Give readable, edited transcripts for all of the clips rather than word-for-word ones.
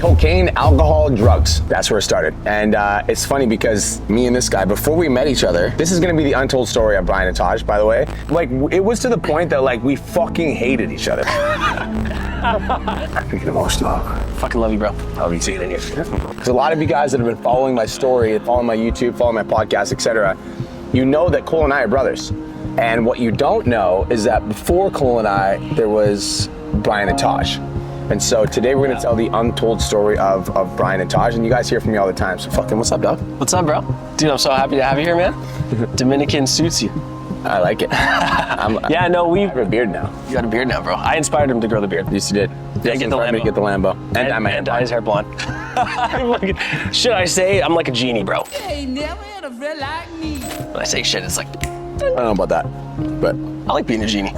Cocaine, alcohol, drugs. That's where it started. And it's funny because me and this guy, before we met each other, this is gonna be the untold story of Brian and Tahj, by the way. Like, it was to the point that like we fucking hated each other. I get emotional. Fucking love you, bro. I'll be seeing it here. Because a lot of you guys that have been following my story, following my YouTube, following my podcast, etc., you know that Cole and I are brothers. And what you don't know is that before Cole and I, there was Brian and Tahj. And so today we're gonna tell the untold story of Brian and Tahj, and you guys hear from me all the time, so fucking what's up, dog? What's up, bro? Dude, I'm so happy to have you here, man. Dominican suits you. I like it. Yeah, no, I have a beard now. You got a beard now, bro. I inspired him to grow the beard. Yes, you did. Yeah, get the Lambo. Get the Lambo. And dye his hair blonde. Should I say I'm like a genie, bro? Hey, never had a friend like me. When I say shit, it's like, I don't know about that, but I like being a genie.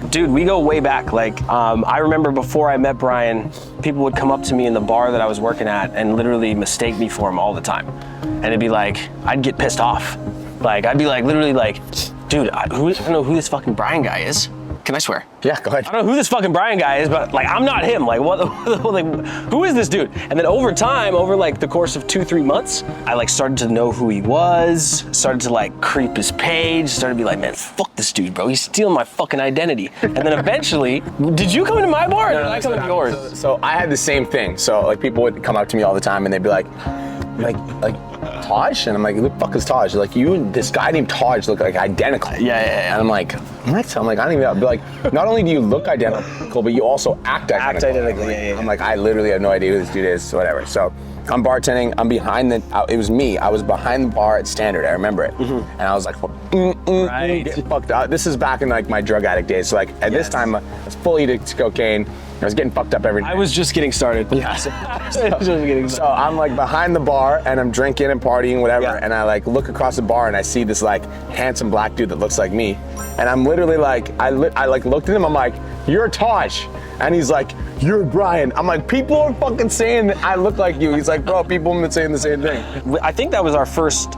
Dude, we go way back. Like, I remember before I met Brian, people would come up to me in the bar that I was working at and literally mistake me for him all the time. And it'd be like, I'd get pissed off. Like, I'd be like, literally like, dude, I don't know who this fucking Brian guy is. Can I swear? yeah, go ahead. I don't know who this fucking Brian guy is, but like, I'm not him. Like, what, like, who is this dude? And then over time, over like the course of 2-3 months, I like started to know who he was, started to like creep his page, started to be like, man, fuck this dude, bro. He's stealing my fucking identity. And then eventually, did you come into my bar or did I come into yours? So I had the same thing. So like people would come up to me all the time and they'd be like Tahj? And I'm like, who the fuck is Tahj? They're like, you and this guy named Tahj look like identical. Yeah. And I'm like, what? I'm like, I don't even know. I'd be like, not only do you look identical, but you also act identical. Yeah. I'm like, I literally have no idea who this dude is, so whatever. So I'm bartending, I'm behind it was me. I was behind the bar at Standard, I remember it. And I was like, Right. getting fucked up. This is back in like my drug addict days. So like at this time, I was fully addicted to cocaine. I was getting fucked up every day. I was just getting started. Yeah. So I'm like behind the bar and I'm drinking and partying, whatever. Yeah. And I like look across the bar and I see this like handsome black dude that looks like me. And I'm literally like, I like looked at him, I'm like, you're Tahj. And he's like, you're Brian. I'm like, people are fucking saying that I look like you. He's like, bro, people have been saying the same thing. I think that was our first,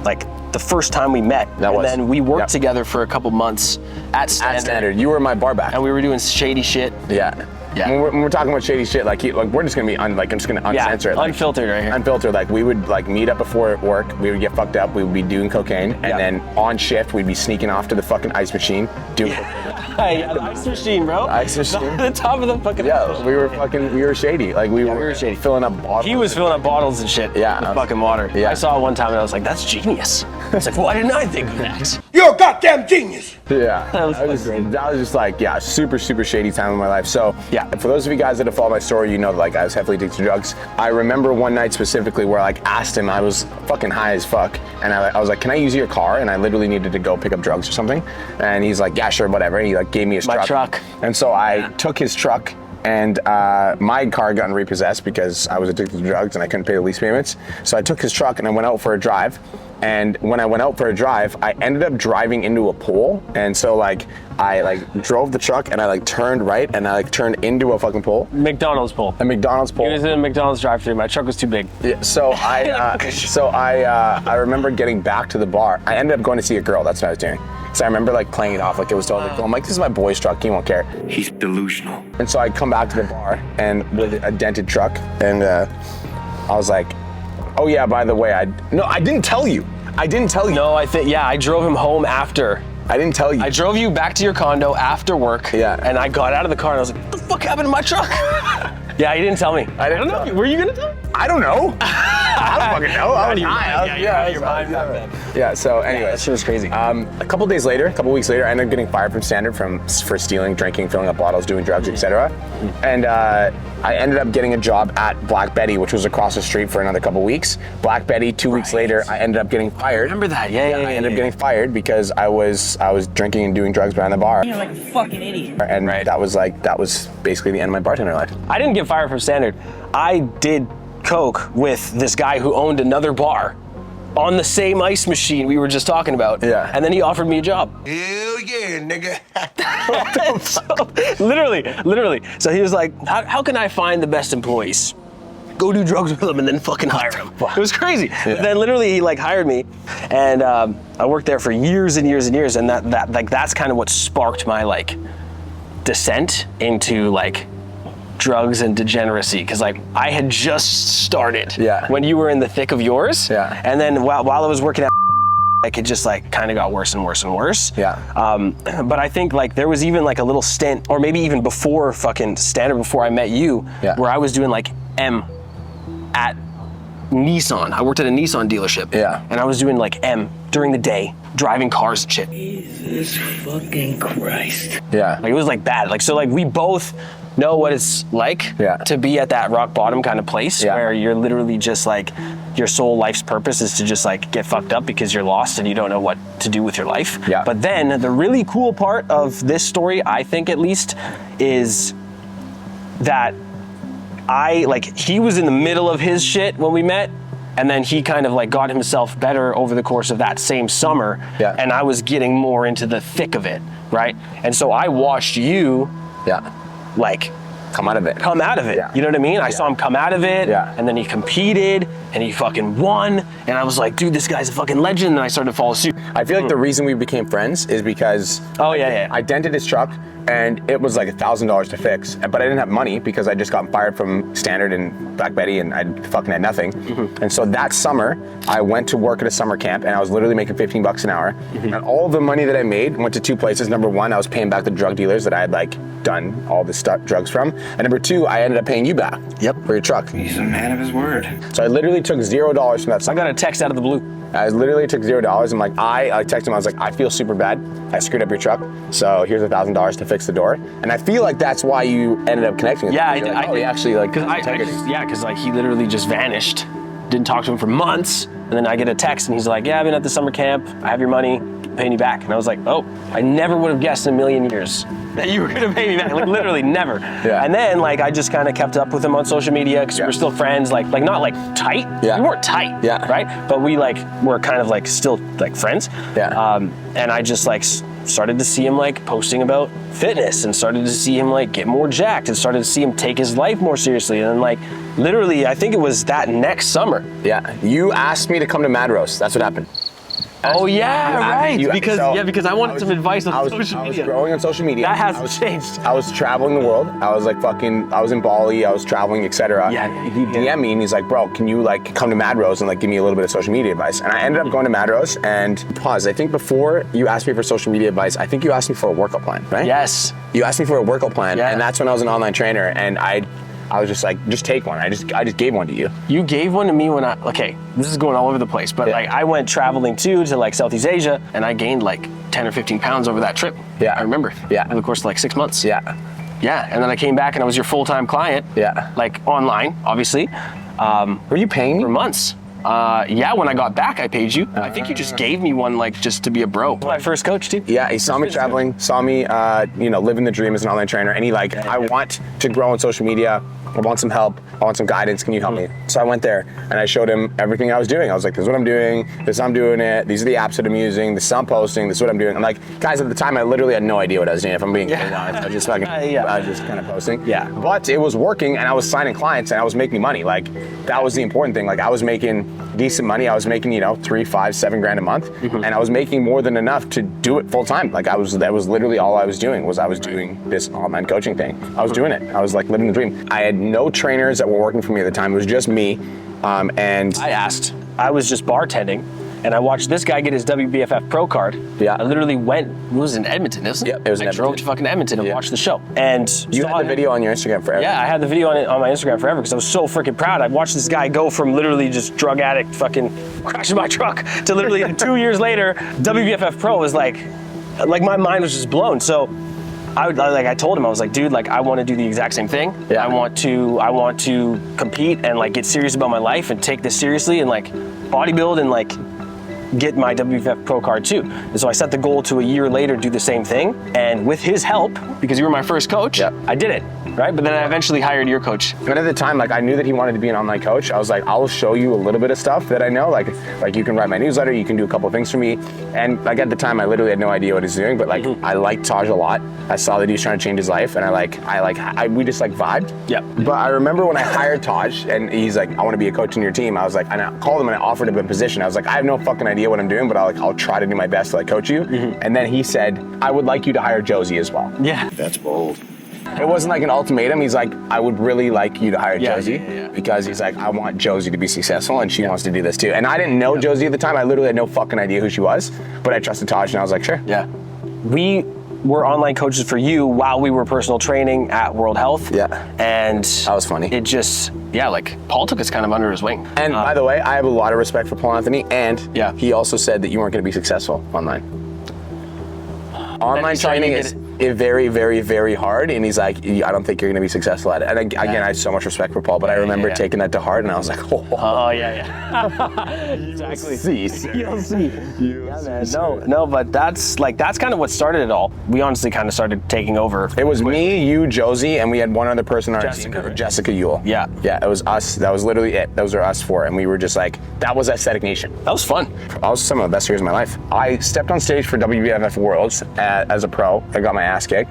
like, the first time we met. And then we worked together for a couple months at Standard. You were my bar back. And we were doing shady shit. Yeah. Yeah. When we're talking about shady shit, like we're just gonna be I'm just gonna uncensor it. Like, unfiltered right here. Unfiltered. Like we would like meet up before work. We would get fucked up. We would be doing cocaine, and then on shift we'd be sneaking off to the fucking ice machine doing. Hey, the ice machine, bro. Ice machine. The top of the fucking. Yeah, we were shady. Like we were shady. filling up bottles. He was filling up bottles and shit. Yeah. With fucking water. Yeah. I saw it one time and I was like, that's genius. It's like, why didn't I think of that? You're a goddamn genius. Yeah. That was just like, yeah, super shady time in my life. So yeah, for those of you guys that have followed my story, you know that like I was heavily addicted to drugs. I remember one night specifically where I like asked him, I was fucking high as fuck, and I was like, can I use your car? And I literally needed to go pick up drugs or something. And he's like, yeah, sure, whatever. And he like gave me his truck. And so I took his truck, and my car got repossessed because I was addicted to drugs and I couldn't pay the lease payments. So I took his truck and I went out for a drive. And when I went out for a drive, I ended up driving into a pole. And so like, I like drove the truck and I like turned right and I like turned into a fucking pole. McDonald's pole. A McDonald's pole. He was in a McDonald's drive-thru. My truck was too big. Yeah, so I remember getting back to the bar. I ended up going to see a girl. That's what I was doing. So I remember like playing it off like it was totally cool. I'm like, this is my boy's truck. He won't care. He's delusional. And so I come back to the bar and with a dented truck, and I was like, oh yeah, by the way, I didn't tell you. No, I drove him home after. I didn't tell you. I drove you back to your condo after work. Yeah. And I got out of the car and I was like, what the fuck happened to my truck? Yeah, he didn't tell me. I don't know. Were you gonna tell me? I don't know. I don't fucking know. I was high. Yeah, so anyway. That shit was crazy. A couple weeks later, I ended up getting fired from Standard for stealing, drinking, filling up bottles, doing drugs, etc. And I ended up getting a job at Black Betty, which was across the street for another couple weeks. Black Betty, 2 weeks later, I ended up getting fired. Remember that? Yeah. I ended up getting fired because I was drinking and doing drugs behind the bar. You're like a fucking idiot. And that was basically the end of my bartender life. I didn't get fired from Standard. I did coke with this guy who owned another bar on the same ice machine we were just talking about. Yeah. And then he offered me a job. Hell yeah, nigga. So, literally. So he was like, how can I find the best employees? Go do drugs with them and then fucking hire them. It was crazy. Yeah. But then literally he like hired me, and I worked there for years and years and years, and that's kind of what sparked my like descent into like drugs and degeneracy, because like I had just started Yeah. when you were in the thick of yours. Yeah. And then while I was working at, like it just like kind of got worse and worse and worse. Yeah. But I think like there was even like a little stint, or maybe even before fucking Standard, before I met you, Yeah. where I was doing like M at Nissan. I worked at a Nissan dealership. Yeah. And I was doing like M during the day, driving cars and shit. Jesus fucking Christ. Yeah. Like it was like bad. Like so like we both know what it's like Yeah. to be at that rock bottom kind of place Yeah. where you're literally just like your sole life's purpose is to just like get fucked up because you're lost and you don't know what to do with your life. Yeah. But then the really cool part of this story, I think at least, is that he was in the middle of his shit when we met, and then he kind of like got himself better over the course of that same summer. Yeah. And I was getting more into the thick of it, right? And so I watched you Yeah. like Come out of it. come out of it. Yeah. You know what I mean? I saw him come out of it, Yeah. and then he competed, and he fucking won, and I was like, dude, this guy's a fucking legend, and I started to follow suit. I feel like the reason we became friends is because Oh, yeah. I dented his truck and it was like $1,000 to fix, but I didn't have money because I just got fired from Standard and Black Betty and I fucking had nothing. And so that summer, I went to work at a summer camp and I was literally making $15 an hour. And all the money that I made went to two places. Number one, I was paying back the drug dealers that I had like done all this drugs from. And number two, I ended up paying you back. Yep. For your truck. He's a man of his word. So I literally took $0 from that I summer. got a text out of the blue. I literally took $0. I'm like, I texted him. I was like, I feel super bad. I screwed up your truck. So here's $1,000 to fix the door. And I feel like that's why you ended up connecting with Yeah, me. You're I like, did. oh, he actually like. Because because like he literally just vanished. Didn't talk to him for months, and then I get a text and he's like, "Yeah, I've been at the summer camp. I have your money. I'm paying you back." And I was like, "Oh, I never would have guessed in a million years that you were gonna pay me back." Like literally never. Yeah. And then like I just kind of kept up with him on social media because we were still friends. Like not like tight. Yeah. We weren't tight. Yeah. Right. But we like were kind of like still like friends. Yeah. And I just like started to see him like posting about fitness and started to see him like get more jacked and started to see him take his life more seriously. And then like literally, I think it was that next summer. Yeah. You asked me to come to Mad Roast. That's what happened. Oh yeah, right. Because I wanted was- some advice on I was social media. growing on social media. That hasn't I was- changed. I was traveling the world. I was like I was in Bali. I was traveling, etc. Yeah. He DM'd me and he's like, bro, can you like come to Mad Rose and like give me a little bit of social media advice? And I ended up going to Mad Rose and pause. I think before you asked me for social media advice, I think you asked me for a workout plan, right? Yes. You asked me for a workout plan, Yeah. and that's when I was an online trainer, and I was just like, just take one. I just gave one to you. You gave one to me when this is going all over the place, but Yeah. like I went traveling too to like Southeast Asia and I gained like 10 or 15 pounds over that trip. Yeah. I remember. Yeah. Over the course of like 6 months. Yeah. Yeah. And then I came back and I was your full-time client. Yeah. Like online, obviously. Were you paying me? For months. Yeah, when I got back, I paid you. I think you just gave me one, like, just to be a bro. My first coach, too. Yeah, he saw me traveling, saw me, living the dream as an online trainer, and he like, I want to grow on social media. I want some help. I want some guidance. Can you help me? So I went there and I showed him everything I was doing. I was like, this is what I'm doing. This is how I'm doing it. These are the apps that I'm using. This is how I'm posting. This is what I'm doing. I'm like, guys, at the time, I literally had no idea what I was doing. If I'm being honest, I was just fucking, I was just kind of posting. Yeah. But it was working and I was signing clients and I was making money. Like, that was the important thing. Like, I was making decent money. I was making, $3, $5, $7 a month. And I was making more than enough to do it full time. Like, that was literally all I was doing was I was doing this online coaching thing. I was doing it. I was like living the dream. I had no trainers that were working for me at the time. It was just me. And I asked. I was just bartending, and I watched this guy get his WBFF Pro card. Yeah. I literally went. It was in Edmonton, isn't it? Yeah, it was in I drove Edmonton. to fucking Edmonton and Yeah. watched the show. And you saw had the him- video on your Instagram forever. Yeah, I had the video on it on my Instagram forever because I was so freaking proud. I watched this guy go from literally just drug addict, fucking crashing my truck, to literally 2 years later, WBFF Pro was like my mind was just blown. So. I told him, I was like, dude, like I want to do the exact same thing. Yeah. I want to compete and like get serious about my life and take this seriously and like bodybuild and like get my WFF Pro card too. And so I set the goal to a year later do the same thing. And with his help, because you were my first coach, Yeah. I did it, right? But then I eventually hired your coach. But at the time, like I knew that he wanted to be an online coach. I was like, I'll show you a little bit of stuff that I know. Like you can write my newsletter, you can do a couple of things for me. And like at the time, I literally had no idea what he's doing. But like I liked Tahj a lot. I saw that he was trying to change his life, and we just like vibed. Yep. But I remember when I hired Tahj, and he's like, I want to be a coach in your team. I was like, and I called him and I offered him a position. I was like, I have no fucking idea what I'm doing, but I'll try to do my best to like coach you. And then he said, I would like you to hire Josie as well. Yeah. That's bold. It wasn't like an ultimatum. He's like, I would really like you to hire Josie yeah. because he's like, I want Josie to be successful and she wants to do this too. And I didn't know Josie at the time. I literally had no fucking idea who she was, but I trusted Tahj and I was like, sure. Yeah. We were online coaches for you while we were personal training at World Health. Yeah. And that was funny. It just, like Paul took us kind of under his wing. And by the way, I have a lot of respect for Paul Anthony, and he also said that you weren't going to be successful online. Online training is very, very, very hard, and he's like, I don't think you're going to be successful at it. And again, I have so much respect for Paul, but I remember taking that to heart, and I was like, oh yeah. Exactly. You'll see. Yeah, man. No, but that's kind of what started it all. We honestly kind of started taking over. It was me, you, Josie, and we had one other person on our team, Jessica Ewell. Yeah. Yeah, it was us. That was literally it. Those were us four, and we were just like, that was Aesthetic Nation. That was fun. That was some of the best years of my life. I stepped on stage for WBFF Worlds as a pro. I got my ass kicked.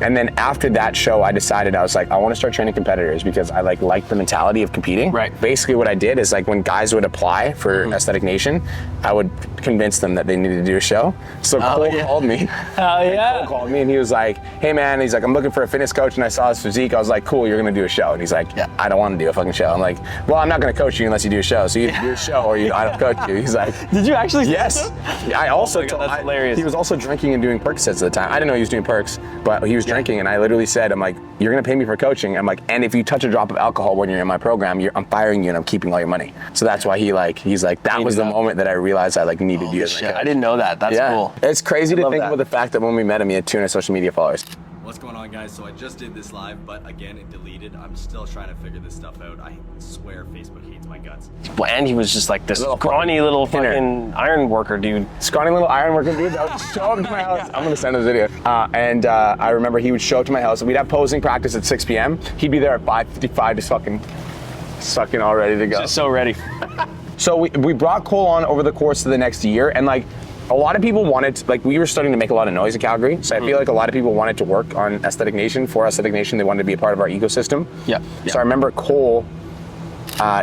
And then after that show, I decided, I was like, I want to start training competitors because I like the mentality of competing. Right. Basically what I did is like when guys would apply for Aesthetic Nation, I would convince them that they needed to do a show. So Cole called me. Cole called me and he was like, hey man, he's like, I'm looking for a fitness coach and I saw his physique. I was like, cool, you're going to do a show. And he's like, I don't want to do a fucking show. I'm like, well, I'm not going to coach you unless you do a show. So you do a show or I don't coach you. He's like, did you actually? Yes. I also that's hilarious. He was also drinking and doing Percocets at the time. I didn't know he was doing perks, but he was drinking and I literally said, I'm like, you're going to pay me for coaching. I'm like, and if you touch a drop of alcohol when you're in my program, I'm firing you and I'm keeping all your money. So that's why he's like, that was the moment that I realized I needed you as my coach. I didn't know that. That's cool. It's crazy to think about the fact that when we met him, he had 200 social media followers. What's going on, guys? So I just did this live, but again, it deleted. I'm still trying to figure this stuff out. I swear Facebook hates my guts. Well, and he was just like this scrawny little fucking iron worker dude. Scrawny little iron worker dude that would show up to my house. I'm gonna send him a video. I remember he would show up to my house. We'd have posing practice at 6 p.m. He'd be there at 5:55 just fucking sucking all ready to go. Just so ready. So we brought Cole on over the course of the next year, and like a lot of people wanted, we were starting to make a lot of noise in Calgary, so I feel like a lot of people wanted to work on Aesthetic Nation. For Aesthetic Nation, they wanted to be a part of our ecosystem. Yeah. So I remember Cole,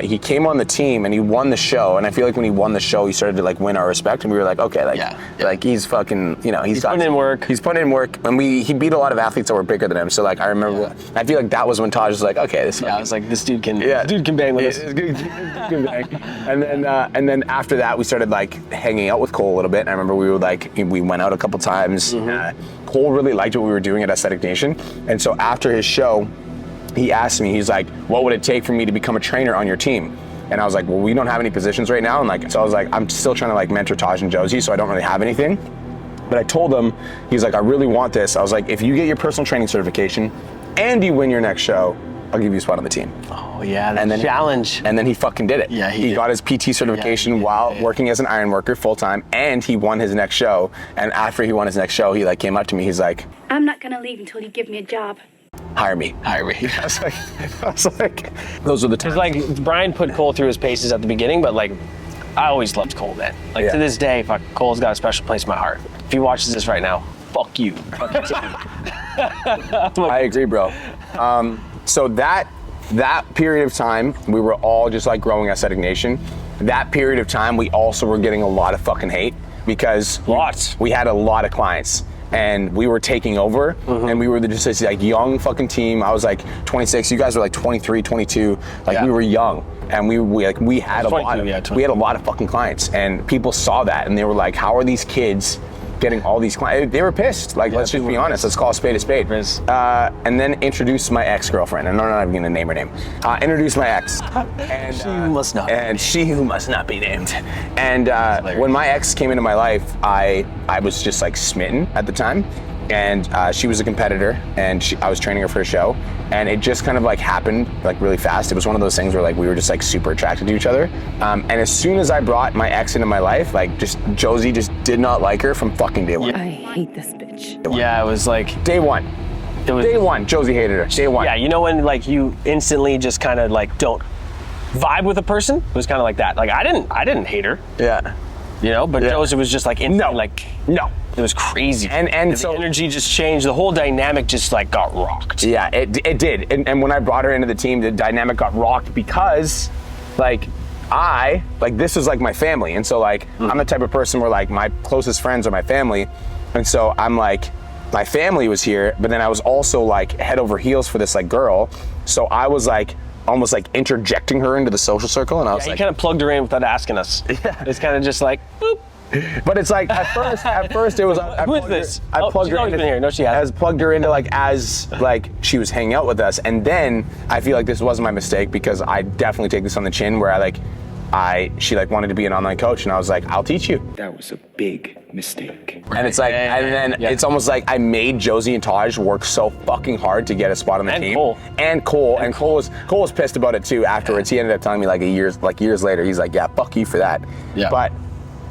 he came on the team and he won the show, and I feel like when he won the show, he started to win our respect, and we were like, okay, he's fucking, he's putting in work. He's putting in work, and he beat a lot of athletes that were bigger than him. So I remember, I feel like that was when Tahj was like, okay, I was like, this dude can bang with us. This dude can bang. And then after that, we started hanging out with Cole a little bit. And I remember we went out a couple times. Cole really liked what we were doing at Aesthetic Nation, and so after his show, he asked me, he's like, what would it take for me to become a trainer on your team? And I was like, well, we don't have any positions right now. And so I was like, I'm still trying to mentor Tahj and Josie, so I don't really have anything. But I told him, he's like, I really want this. I was like, if you get your personal training certification and you win your next show, I'll give you a spot on the team. Oh yeah, the challenge. And then he fucking did it. Yeah, he got his PT certification while working as an iron worker full time, and he won his next show. And after he won his next show, he came up to me, he's like, I'm not gonna leave until you give me a job. Hire me. I was like, those are the times. It's Brian put Cole through his paces at the beginning, but I always loved Cole, man. To this day, Cole's got a special place in my heart. If he watches this right now, fuck you. I agree, bro. So that period of time, we were all just growing Aesthetic Nation. That period of time, we also were getting a lot of fucking hate because we had a lot of clients. And we were taking over, and we were just this young fucking team. I was 26, you guys were 23, 22. We were young, and we had a lot of fucking clients, and people saw that, and they were like, how are these kids getting all these clients? They were pissed. Let's just be honest. Let's call a spade a spade. And then introduced my ex-girlfriend, and I'm not even gonna name her name. Introduced my ex, and she who must not be named. And when my ex came into my life, I was just smitten at the time. And she was a competitor, and I was training her for a show, and it just kind of happened really fast. It was one of those things where we were just super attracted to each other. And as soon as I brought my ex into my life, Josie just did not like her from fucking day one. I hate this bitch. Yeah, it was day one. Day one, Josie hated her. Day one. Yeah, you know when you instantly just kind of don't vibe with a person? It was kind of like that. I didn't hate her. Yeah. But Josie was just instantly no. It was crazy. And so the energy just changed. The whole dynamic just got rocked. Yeah, it did. And when I brought her into the team, the dynamic got rocked because this was my family. And so I'm the type of person where my closest friends are my family. And so I'm my family was here, but then I was also like head over heels for this like girl. So I was like almost like interjecting her into the social circle, and I was He like, kind of plugged her in without asking us. Yeah. It's kind of just like, boop. but it's like at first it was I Who is plugged her- this? I Oh, plugged she's her always into, been here. No, she hasn't. as plugged her into like as like she was hanging out with us, and then I feel like this wasn't my mistake because I definitely take this on the chin where she like wanted to be an online coach, and I was like, I'll teach you. That was a big mistake. And it's like, and then it's almost like I made Josie and Tahj work so fucking hard to get a spot on the And team. Cole. And Cole was pissed about it too afterwards. He ended up telling me like years later, he's like, yeah, fuck you for that. Yeah. But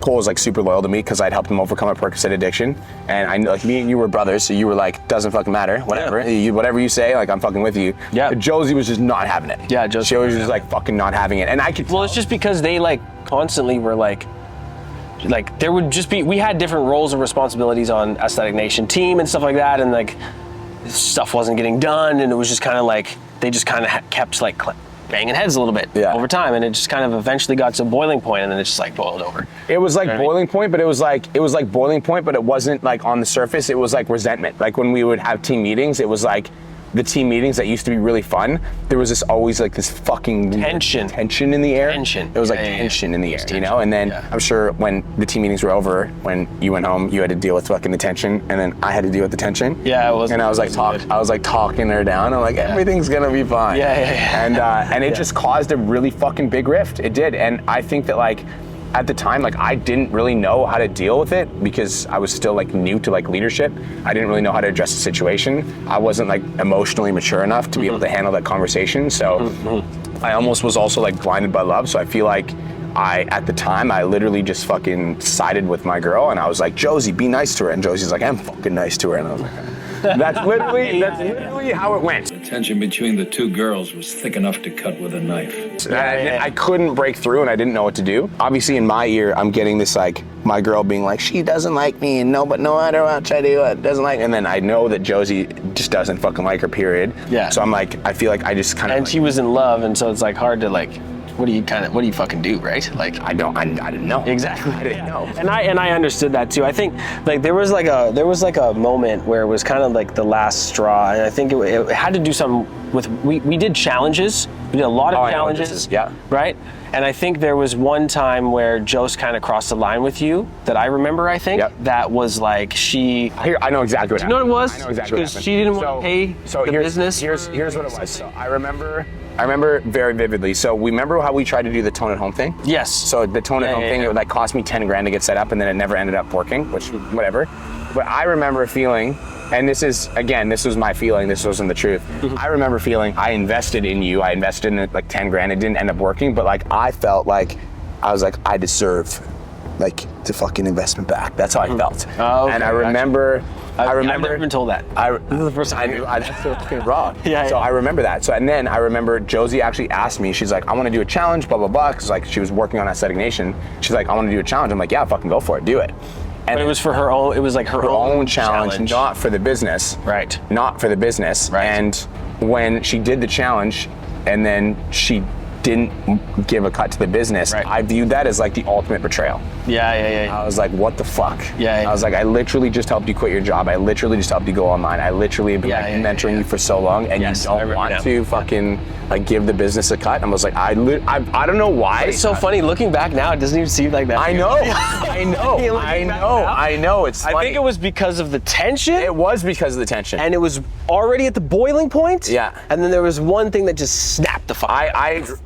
Cole was like super loyal to me because I'd helped him overcome a Percocet addiction, and I know like me and you were brothers, so you were like, doesn't fucking matter, whatever. Whatever you say, like I'm fucking with you. Yeah. But Josie was just not having it. Yeah, Josie- She was just like fucking not having it, and I could. Well, it's just because they like constantly were like there would just be, we had different roles and responsibilities on Aesthetic Nation team and stuff like that, and like stuff wasn't getting done, and it was just kind of like they just kind of kept like banging heads a little bit over time, and it just kind of eventually got to a boiling point, and then it just like boiled over. It was like boiling point, but it was like boiling point, but it wasn't like on the surface. It was like resentment. Like when we would have team meetings, it was like the team meetings that used to be really fun. There was always like this fucking tension in the air. It was like tension in the air, you know. And then I'm sure when the team meetings were over, when you went home, you had to deal with fucking the tension, and then I had to deal with the tension. Yeah, it was. And I was like talking her down. I'm like, everything's gonna be fine. And it just caused a really fucking big rift. It did, and I think that like, at the time, like I didn't really know how to deal with it because I was still like new to like leadership. I didn't really know how to address the situation. I wasn't like emotionally mature enough to be able to handle that conversation. So I almost was also like blinded by love. So I feel like at the time, I literally just fucking sided with my girl, and I was like, Josie, be nice to her. And Josie's like, I'm fucking nice to her. And I was like, that's literally how it went. The tension between the two girls was thick enough to cut with a knife. I couldn't break through, and I didn't know what to do. Obviously, in my ear, I'm getting this like my girl being like, she doesn't like me, and no matter what I do, it doesn't like. And then I know that Josie just doesn't fucking like her. Period. Yeah. So I'm like, I feel like I just kind of. And she was in love, and so it's like hard to like. What do you fucking do, right? Like I didn't know. Exactly. I didn't know. And I understood that too. I think like there was like a moment where it was kind of like the last straw, and I think it had to do something with we did challenges. We did a lot of challenges. Right. And I think there was one time where Joe's kind of crossed the line with you that I remember. I think that was like I know exactly what happened. Do you know what it was? I know exactly what happened. Because she didn't want to pay the business. Here's what it was. So I remember very vividly. So we remember how we tried to do the tone at home thing? Yes. So the tone at home thing, it would like cost me 10 grand to get set up, and then it never ended up working, which whatever. But I remember feeling, and this was my feeling, this wasn't the truth. I remember feeling I invested in you, I invested in like 10 grand, it didn't end up working, but like I felt like, I was like, I deserve like the fucking investment back. That's how I felt. Oh, okay, and I remember, I've never been told that. This is the first time that's so fucking raw. Yeah. So I remember that. So and then I remember Josie actually asked me. She's like, I want to do a challenge, blah blah blah. Because like she was working on Aesthetic Nation. She's like, I want to do a challenge. I'm like, yeah, fucking go for it, do it. And But it was for her own. It was like her own challenge, not for the business. Right. Not for the business. Right. And when she did the challenge, and then she didn't give a cut to the business, I viewed that as like the ultimate betrayal. Yeah. I was like, what the fuck? Yeah. I was like, I literally just helped you quit your job. I literally just helped you go online. I literally have been mentoring you for so long, and you don't want to fucking like give the business a cut. I was like, I don't know why. It's so funny looking back now. It doesn't even seem like that. I know. It's funny. I think it was because of the tension. It was because of the tension. And it was already at the boiling point. Yeah. And then there was one thing that just snapped the fuck.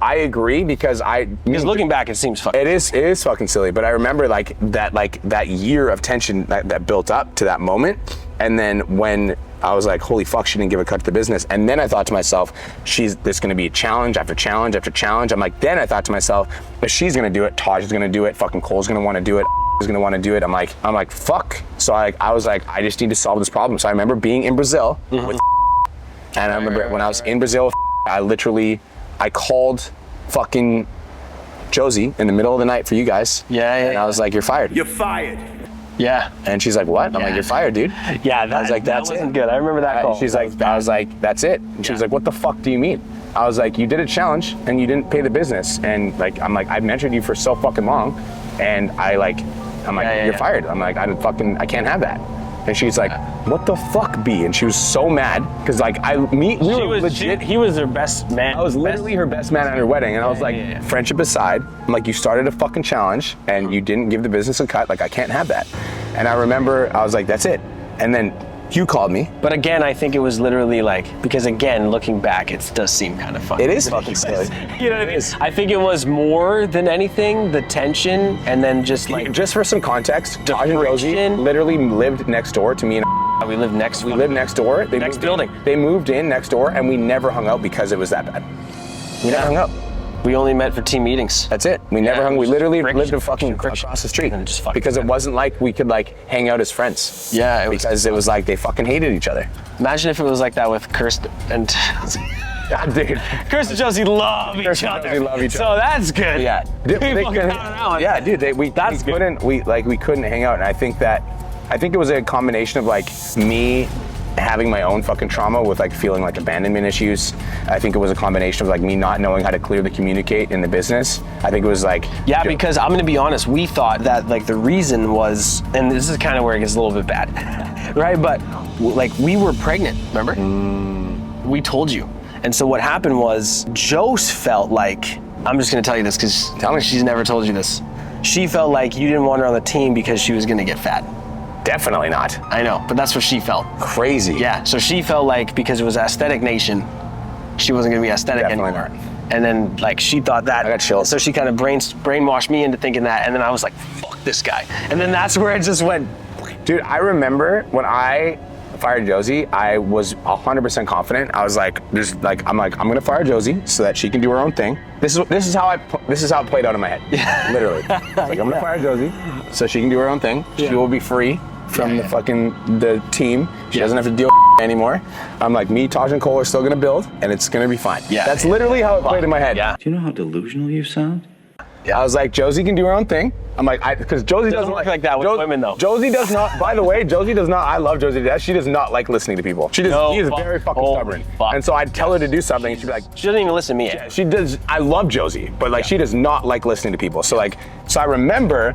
I agree because looking back, it seems fucking. It is fucking silly. But I remember like that year of tension that built up to that moment, and then when I was like, holy fuck, she didn't give a cut to the business. And then I thought to myself, there's gonna be a challenge after challenge after challenge. I'm like, then I thought to myself, if she's gonna do it, Tahj is gonna do it, fucking Cole's gonna wanna do it, is gonna wanna do it. I'm like, fuck. So I was like, I just need to solve this problem. So I remember being in Brazil with and I remember when I was in Brazil, I called fucking Josie in the middle of the night for you guys. Yeah. And I was like, you're fired. You're fired. Yeah. And she's like, what? I'm like, you're fired, dude. Yeah, I was like, that's that wasn't it. good. I remember that call. She's like, I was like, that's it. And she was like, what the fuck do you mean? I was like, you did a challenge and you didn't pay the business. And like, I'm like, I've mentored you for so fucking long. And I'm like, you're fired. I'm like, I can't have that. And she's like, what the fuck, B? And she was so mad because like we were legit. He was her best man. I was literally her best man at her wedding, and I was like, friendship aside, I'm like, you started a fucking challenge and you didn't give the business a cut. Like, I can't have that. And I remember I was like, that's it. And then you called me. But again, I think it was literally like, because again, looking back, it does seem kind of funny. It is fucking silly. You know what I mean? I think it was more than anything, the tension, and then just like, Just for some context, Tahj and Rosie literally lived next door to me and we lived next door. They Next moved building. They moved in next door, and we never hung out because it was that bad. We never hung out. We only met for team meetings. That's it. We never hung. We literally lived across the street And just fucking because it wasn't like we could like hang out as friends. Yeah, it was because it was like they fucking hated each other. Imagine if it was like that with Kirsten and Yeah, dude. Kirsten and Josie love each other. So that's good. Yeah, We fucking counted that one. yeah, dude. We couldn't hang out, and I think it was a combination of like me having my own fucking trauma with like feeling like abandonment issues. I think it was a combination of like me not knowing how to clearly communicate in the business. I think it was like because I'm gonna be honest, we thought that like the reason was, and this is kind of where it gets a little bit bad, right? But like we were pregnant, remember? We told you. And so what happened was Jose felt like, I'm just gonna tell you this because she's never told you this. She felt like you didn't want her on the team because she was gonna get fat. Definitely not. I know, but that's what she felt. Crazy. Yeah, so she felt like because it was Aesthetic Nation, she wasn't gonna be aesthetic Definitely anymore. not. And then like she thought that. I got chills. So she kind of brainwashed me into thinking that, and then I was like, fuck this guy. And then that's where it just went. Dude, I remember when I fired Josie, I was 100% confident. I was like, I'm gonna fire Josie so that she can do her own thing. This is how it played out in my head. Literally. Like, I'm gonna fire Josie so she can do her own thing. She will be free from the team. She doesn't have to deal with anymore. I'm like, me, Tahj, and Cole are still gonna build, and it's gonna be fine. Yeah. That's literally how it played in my head. Yeah. Do you know how delusional you sound? I was like, Josie can do her own thing. I'm like, because Josie doesn't work like that with women, though. Josie does not. By the way, Josie does not. I love Josie to death. She does not like listening to people. She is very fucking stubborn. And so I'd tell her to do something, and she'd be like, she doesn't even listen to me. She does. I love Josie, but like she does not like listening to people. So I remember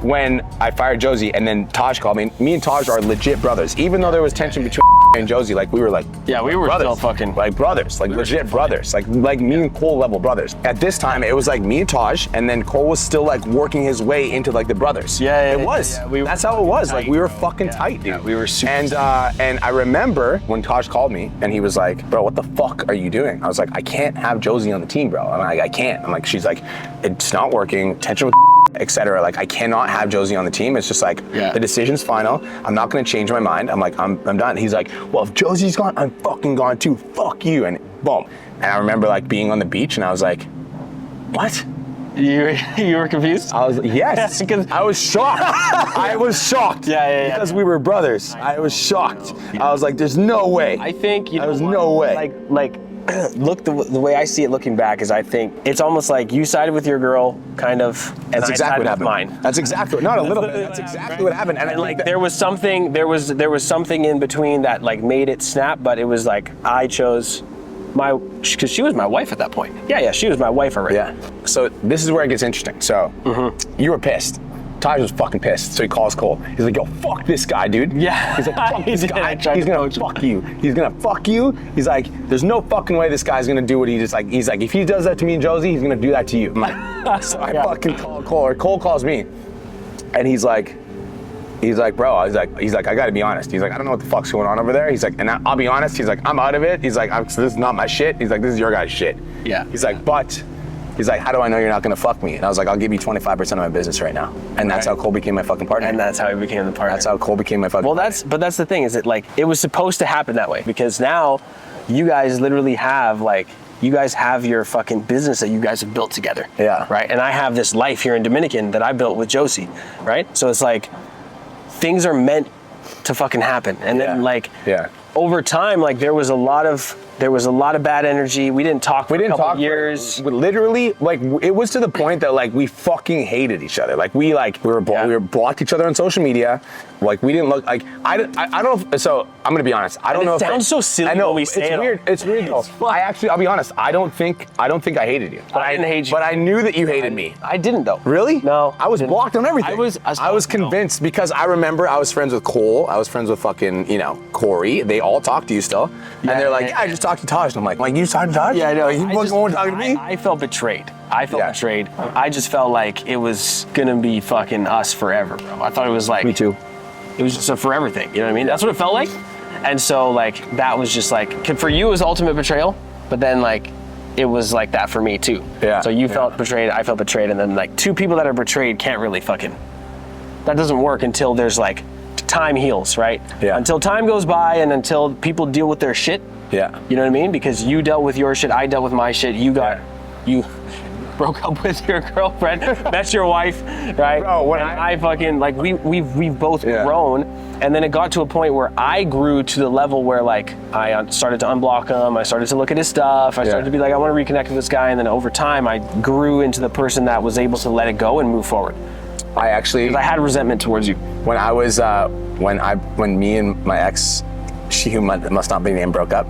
when I fired Josie, and then Tahj called me. Me and Tahj are legit brothers, even though there was tension between and Josie. Like we were like, we were brothers, still fucking like brothers, like legit brothers, like me and Cole level brothers. At this time, it was like me and Tahj, and then Cole was still like working his way into like the brothers. Yeah, it was. Yeah. That's how it was. Tight, like we were bro. fucking tight, dude. Yeah, we were super. And I remember when Tahj called me, and he was like, "Bro, what the fuck are you doing?" I was like, "I can't have Josie on the team, bro." I'm like, "I can't." I'm like, "She's like, it's not working. Tension with." Etc. Like I cannot have Josie on the team. It's just like the decision's final. I'm not gonna change my mind. I'm like, I'm done. He's like, well, if Josie's gone, I'm fucking gone too. Fuck you. And boom. And I remember like being on the beach, and I was like, what? You were confused? I was yes. I was shocked. I was shocked. Yeah. Because we were brothers. I was shocked. I was like, there's no way. I think there was no way. Like look, the way I see it looking back is I think it's almost like you sided with your girl, kind of, and That's I exactly sided what with happened. mine. That's exactly not a little bit. That's exactly what happened. And like there was something in between that like made it snap, but it was like I chose because she was my wife at that point. Yeah, she was my wife already. Yeah. So this is where it gets interesting. So you were pissed. Tahj was fucking pissed. So he calls Cole. He's like, yo, fuck this guy, dude. Yeah. He's like, fuck this guy. He's gonna fuck you. He's gonna fuck you. He's like, there's no fucking way this guy's gonna do what he's like, if he does that to me and Josie, he's gonna do that to you. I'm like, so I fucking call Cole, or Cole calls me. And he's like, bro, he's like, I gotta be honest. He's like, I don't know what the fuck's going on over there. He's like, and I'll be honest, he's like, I'm out of it. He's like, this is not my shit. He's like, this is your guy's shit. Yeah. He's like, but he's like, how do I know you're not gonna fuck me? And I was like, I'll give you 25% of my business right now. And that's how Cole became my fucking partner. And that's how he became the partner. That's how Cole became my fucking partner. But that's the thing, is it like, it was supposed to happen that way, because now you guys literally have your fucking business that you guys have built together. Yeah. Right? And I have this life here in Dominican that I built with Josie, right? So it's like, things are meant to fucking happen. And then over time, like there was a lot of There was a lot of bad energy. We didn't talk for We didn't a couple talk of years. literally, like, it was to the point that like we fucking hated each other. Like we were blocked each other on social media. Like we didn't look like I don't know. So I'm gonna be honest. I don't know. It sounds so silly. I know when we it's say it. weird. It's weird though. I'll be honest. I don't think I hated you. But I didn't hate you. But I knew that you hated me. I didn't though. Really? No. I was didn't. blocked on everything. I was convinced because I remember I was friends with Cole. I was friends with fucking, Corey. They all talk to you still. And they're like, yeah, I just talked to Tahj. And I'm like, you talked to Tahj? Yeah, I know. Like, you wasn't going talking to me? I felt betrayed. Yeah. Betrayed. I just felt like it was gonna be fucking us forever, bro. I thought it was like. Me too. It was just a forever thing. You know what I mean? That's what it felt like. And so like that was just like for you it was ultimate betrayal, but then like it was like that for me too. Yeah. So you felt betrayed, I felt betrayed, and then like two people that are betrayed can't really that doesn't work until there's like time heals, right? Yeah. Until time goes by and until people deal with their shit. Yeah. You know what I mean? Because you dealt with your shit, I dealt with my shit. You broke up with your girlfriend, met your wife, right? Bro, when I fucking like we've both grown, and then it got to a point where I grew to the level where like I started to unblock him, I started to look at his stuff, I started to be like I want to reconnect with this guy, and then over time I grew into the person that was able to let it go and move forward. I had resentment towards you. when I was when me and my ex, she who must not be named, broke up.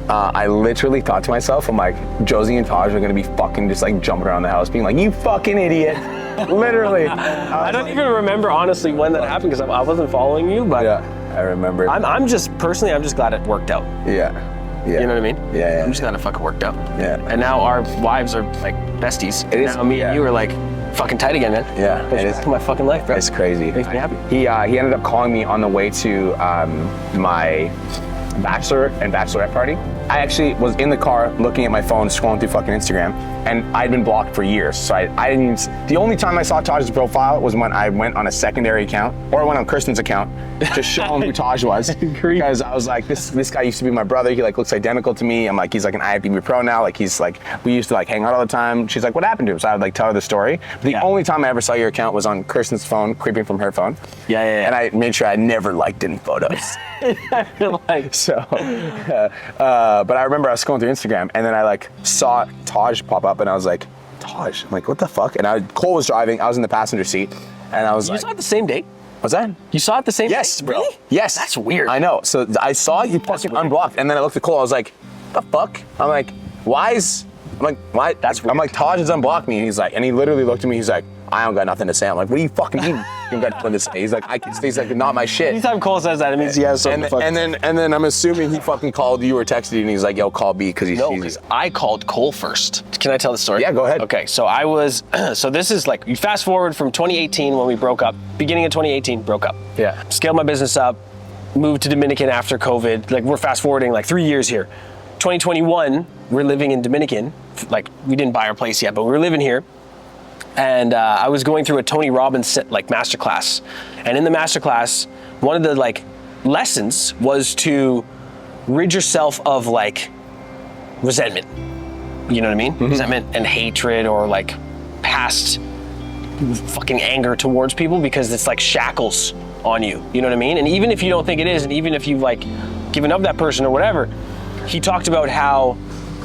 I literally thought to myself, I'm like, Josie and Tahj are gonna be fucking just like jumping around the house being like, you fucking idiot. Literally. I don't even remember honestly when that happened because I wasn't following you, but yeah, I remember. I'm just glad it worked out. Yeah. You know what I mean? Yeah. I'm just glad it fucking worked out. Yeah. And now our wives are like besties. It is. Now me and you are like fucking tight again, man. Yeah, It's it is. back to my fucking life, bro. It's crazy. Makes me happy. He ended up calling me on the way to my bachelor and bachelorette party. I actually was in the car looking at my phone, scrolling through fucking Instagram, and I'd been blocked for years. So I didn't even, the only time I saw Taj's profile was when I went on a secondary account, or I went on Kristen's account, to show him who Tahj was. Because I was like, this guy used to be my brother. He like looks identical to me. I'm like, he's like an IFBB pro now. Like he's like, we used to like hang out all the time. She's like, what happened to him? So I would like tell her the story. But the only time I ever saw your account was on Kristen's phone, creeping from her phone. Yeah. And I made sure I never liked any photos. Like, So, but I remember I was scrolling through Instagram, and then I like saw Tahj pop up, and I was like, Tahj. I'm like, what the fuck? And Cole was driving. I was in the passenger seat, and I was you like, saw it the same day? what's that? You saw it the same Yes, day? bro. Really? Yes. That's weird. I know. So I saw you fucking unblocked, and then I looked at Cole. I was like, the fuck? I'm like, why? That's weird. I'm like, Tahj has unblocked me, and he's like, and he literally looked at me. He's like, I don't got nothing to say. I'm like, what do you fucking mean? You don't got nothing to say. He's like, he's like, not my shit. Anytime Cole says that, it means he has something to fucking And then I'm assuming he fucking called you or texted you, and he's like, yo, call B because he's No, easy. because I called Cole first. Can I tell the story? Yeah, go ahead. Okay, so I was, so this is like, you fast forward from 2018 when we broke up, beginning of 2018, broke up. Yeah. Scaled my business up, moved to Dominican after COVID. Like we're fast forwarding like 3 years here. 2021, we're living in Dominican. Like we didn't buy our place yet, but we were living here. And I was going through a Tony Robbins like masterclass. And in the masterclass, one of the like lessons was to rid yourself of like resentment. You know what I mean? Mm-hmm. Resentment and hatred or like past fucking anger towards people because it's like shackles on you. You know what I mean? And even if you don't think it is, and even if you've like given up that person or whatever, he talked about how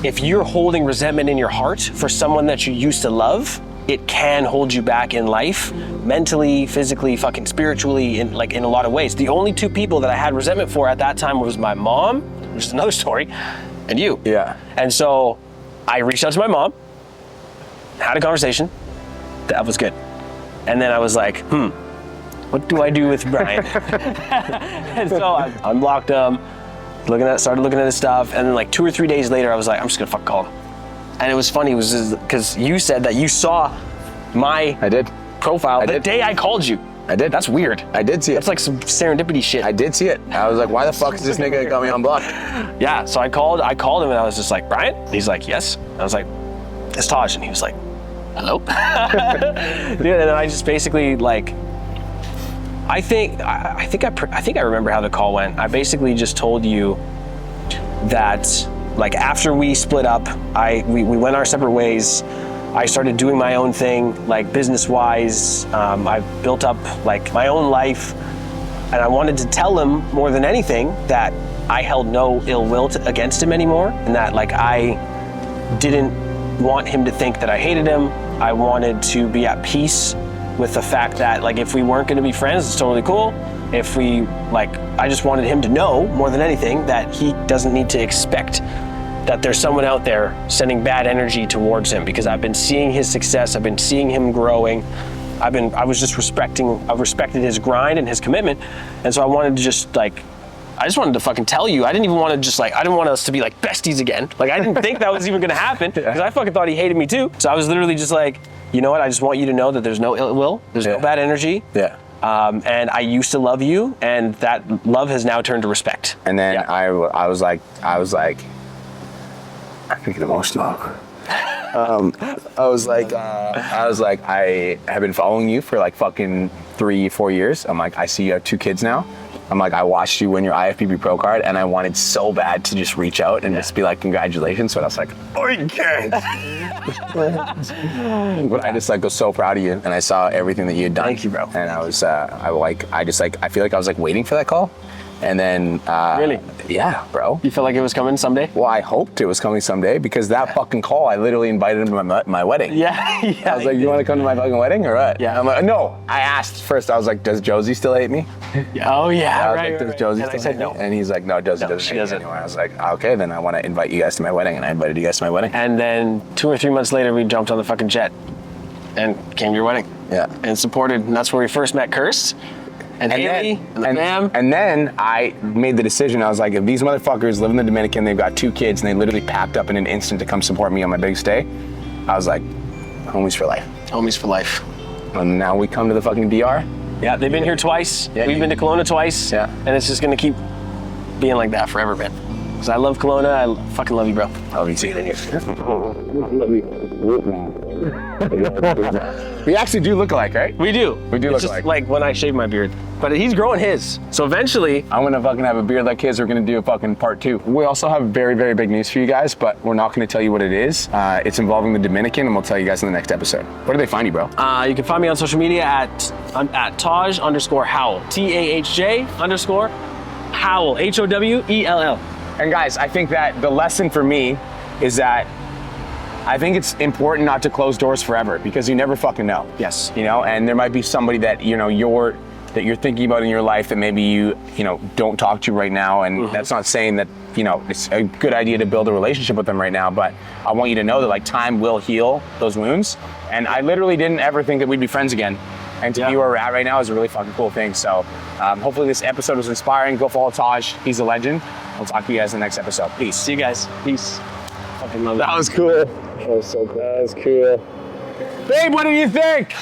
if you're holding resentment in your heart for someone that you used to love, it can hold you back in life, mentally, physically, fucking spiritually, in a lot of ways. The only two people that I had resentment for at that time was my mom, which is another story, and you. Yeah. And so I reached out to my mom, had a conversation, that was good. And then I was like, what do I do with Brian? And so I unblocked him, started looking at his stuff, and then like 2 or 3 days later, I was like, I'm just gonna fucking call him. And it was funny, because you said that you saw my profile the day I called you. I did. That's weird. I did see it. That's like some serendipity shit. I did see it. I was like, why the fuck is this nigga got me unblocked? Yeah, so I called him and I was just like, Brian? And he's like, yes. And I was like, it's Tahj. And he was like, hello? Dude, and then I just basically like, I think I remember how the call went. I basically just told you that like after we split up, we went our separate ways. I started doing my own thing, like business-wise. I built up like my own life, and I wanted to tell him more than anything that I held no ill will against him anymore, and that like I didn't want him to think that I hated him. I wanted to be at peace with the fact that like if we weren't going to be friends, it's totally cool. If we like, I just wanted him to know more than anything that he doesn't need to expect that there's someone out there sending bad energy towards him, because I've been seeing his success, I've been seeing him growing. I respected his grind and his commitment, and so I wanted to just like, I just wanted to fucking tell you. I didn't even want to just like, I didn't want us to be like besties again. Like I didn't think that was even gonna happen, because I fucking thought he hated me too. So I was literally just like, you know what? I just want you to know that there's no ill will, there's no bad energy. Yeah. And I used to love you, and that love has now turned to respect. And then I was like, I'm getting emotional. I was like, I have been following you for like fucking 3-4 years. I'm like, I see you have 2 kids now. I'm like, I watched you win your IFBB Pro card, and I wanted so bad to just reach out and just be like, congratulations. But I was like, oh, you can't. But I just like was so proud of you, and I saw everything that you had done. Thank you, bro. And I was, I feel like I was like waiting for that call. And then, Really? Yeah, bro. You felt like it was coming someday? Well, I hoped it was coming someday, because that fucking call, I literally invited him to my wedding. Yeah. I was like, you want to come to my fucking wedding or what? Yeah. I'm like, no. I asked first, I was like, does Josie still hate me? Oh yeah, I was right. like, does Josie And I still said hate no. me? And he's like, no, Josie doesn't she hate me doesn't. anymore. I was like, okay, then I want to invite you guys to my wedding. And I invited you guys to my wedding. And then 2 or 3 months later, we jumped on the fucking jet and came to your wedding. Yeah. And supported, and that's where we first met Curse and Haley and the fam. And then I made the decision. I was like, if these motherfuckers live in the Dominican, they've got 2 kids, and they literally packed up in an instant to come support me on my biggest day, I was like, homies for life. Homies for life. And now we come to the fucking DR. Yeah, they've been here twice. Yeah, We've been to Kelowna twice. Yeah. And it's just gonna keep being like that forever, man. Because I love Kelowna. I fucking love you, bro. I'll be seeing you. We actually do look alike, right? We do. We do it's look just alike. like when I shave my beard. But he's growing his. So eventually, I'm gonna fucking have a beard like his. We're gonna do a fucking part 2. We also have very, very big news for you guys, but we're not gonna tell you what it is. It's involving the Dominican, and we'll tell you guys in the next episode. Where do they find you, bro? you can find me on social media at Tahj _Howell. TAHJ _Howell. HOWELL. And guys, I think that the lesson for me is that I think it's important not to close doors forever, because you never fucking know. Yes. You know, and there might be somebody that, you know, you're thinking about in your life that maybe you don't talk to right now, and that's not saying that, you know, it's a good idea to build a relationship with them right now, but I want you to know that like time will heal those wounds. And I literally didn't ever think that we'd be friends again. And to be where we're at right now is a really fucking cool thing. So hopefully this episode was inspiring. Go follow Tahj. He's a legend. We'll talk to you guys in the next episode. Peace. See you guys. Peace. Fucking love it. That was cool. That was cool. Babe, what do you think?